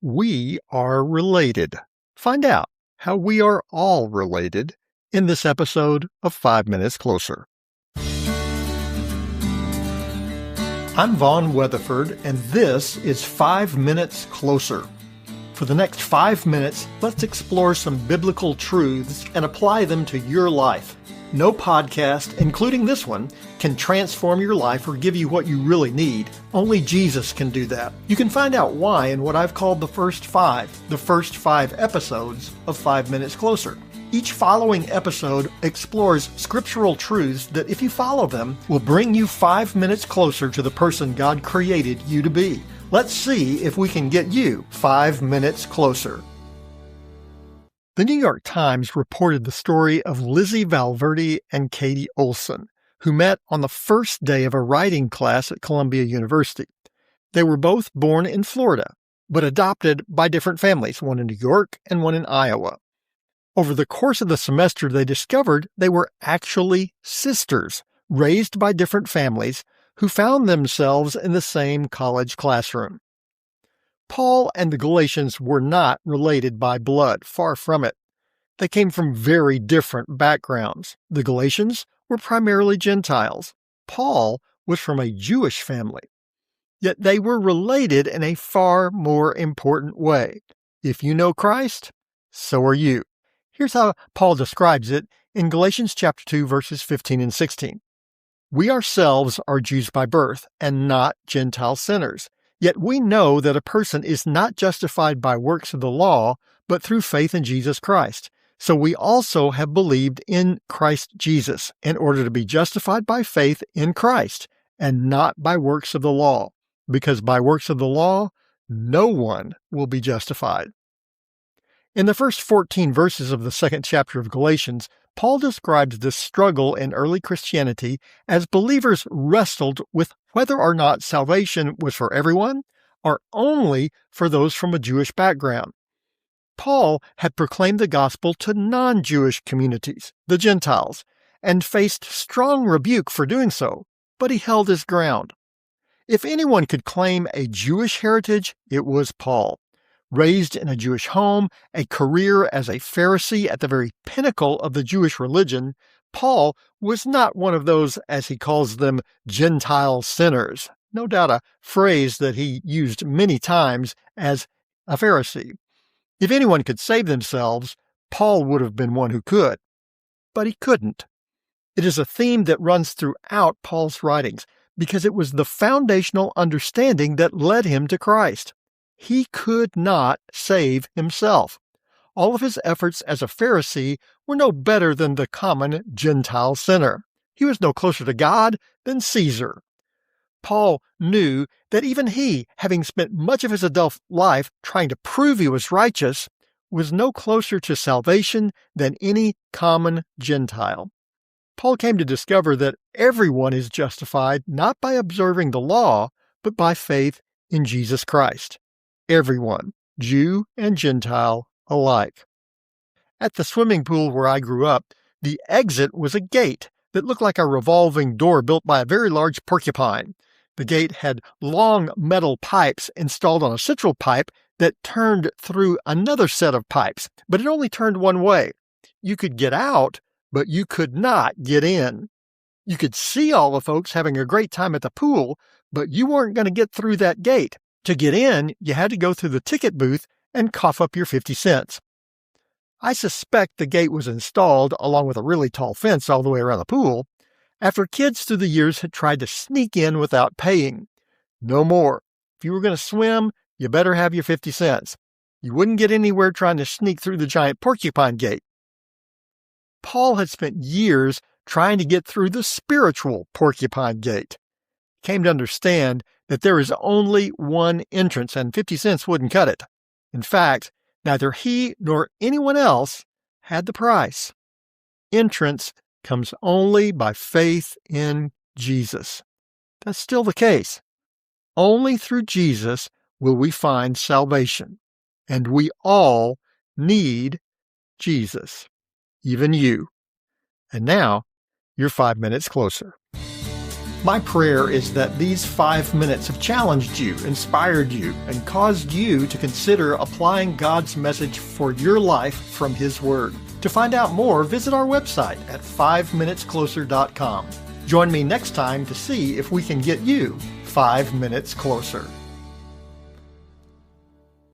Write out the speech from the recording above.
we are related. Find out how we are all related in this episode of 5 Minutes Closer. I'm Vaughn Weatherford, and this is 5 Minutes Closer. For the next 5 minutes, let's explore some biblical truths and apply them to your life. No podcast, including this one, can transform your life or give you what you really need. Only Jesus can do that. You can find out why in what I've called the first five episodes of 5 Minutes Closer. Each following episode explores scriptural truths that, if you follow them, will bring you 5 minutes closer to the person God created you to be. Let's see if we can get you 5 minutes closer. The New York Times reported the story of Lizzie Valverde and Katie Olson, who met on the first day of a writing class at Columbia University. They were both born in Florida, but adopted by different families, one in New York and one in Iowa. Over the course of the semester, they discovered they were actually sisters, raised by different families, who found themselves in the same college classroom. Paul and the Galatians were not related by blood, far from it. They came from very different backgrounds. The Galatians were primarily Gentiles. Paul was from a Jewish family. Yet they were related in a far more important way. If you know Christ, so are you. Here's how Paul describes it in Galatians chapter 2, verses 15 and 16. We ourselves are Jews by birth and not Gentile sinners. Yet we know that a person is not justified by works of the law, but through faith in Jesus Christ. So we also have believed in Christ Jesus in order to be justified by faith in Christ and not by works of the law, because by works of the law, no one will be justified. In the first 14 verses of the second chapter of Galatians, Paul describes this struggle in early Christianity as believers wrestled with whether or not salvation was for everyone or only for those from a Jewish background. Paul had proclaimed the gospel to non-Jewish communities, the Gentiles, and faced strong rebuke for doing so, but he held his ground. If anyone could claim a Jewish heritage, it was Paul. Raised in a Jewish home, a career as a Pharisee at the very pinnacle of the Jewish religion, Paul was not one of those, as he calls them, Gentile sinners. No doubt a phrase that he used many times as a Pharisee. If anyone could save themselves, Paul would have been one who could. But he couldn't. It is a theme that runs throughout Paul's writings because it was the foundational understanding that led him to Christ. He could not save himself. All of his efforts as a Pharisee were no better than the common Gentile sinner. He was no closer to God than Caesar. Paul knew that even he, having spent much of his adult life trying to prove he was righteous, was no closer to salvation than any common Gentile. Paul came to discover that everyone is justified not by observing the law, but by faith in Jesus Christ. Everyone, Jew and Gentile alike. At the swimming pool where I grew up, the exit was a gate that looked like a revolving door built by a very large porcupine. The gate had long metal pipes installed on a central pipe that turned through another set of pipes, but it only turned one way. You could get out, but you could not get in. You could see all the folks having a great time at the pool, but you weren't going to get through that gate. To get in, you had to go through the ticket booth and cough up your 50 cents. I suspect the gate was installed along with a really tall fence all the way around the pool after kids through the years had tried to sneak in without paying. No more. If you were going to swim, you better have your 50 cents. You wouldn't get anywhere trying to sneak through the giant porcupine gate. Paul had spent years trying to get through the spiritual porcupine gate. He came to understand that there is only one entrance, and 50 cents wouldn't cut it. In fact, neither he nor anyone else had the price. Entrance comes only by faith in Jesus. That's still the case. Only through Jesus will we find salvation, and we all need Jesus, even you. And now, you're 5 minutes closer. My prayer is that these 5 minutes have challenged you, inspired you, and caused you to consider applying God's message for your life from His Word. To find out more, visit our website at 5minutescloser.com. Join me next time to see if we can get you 5 minutes closer.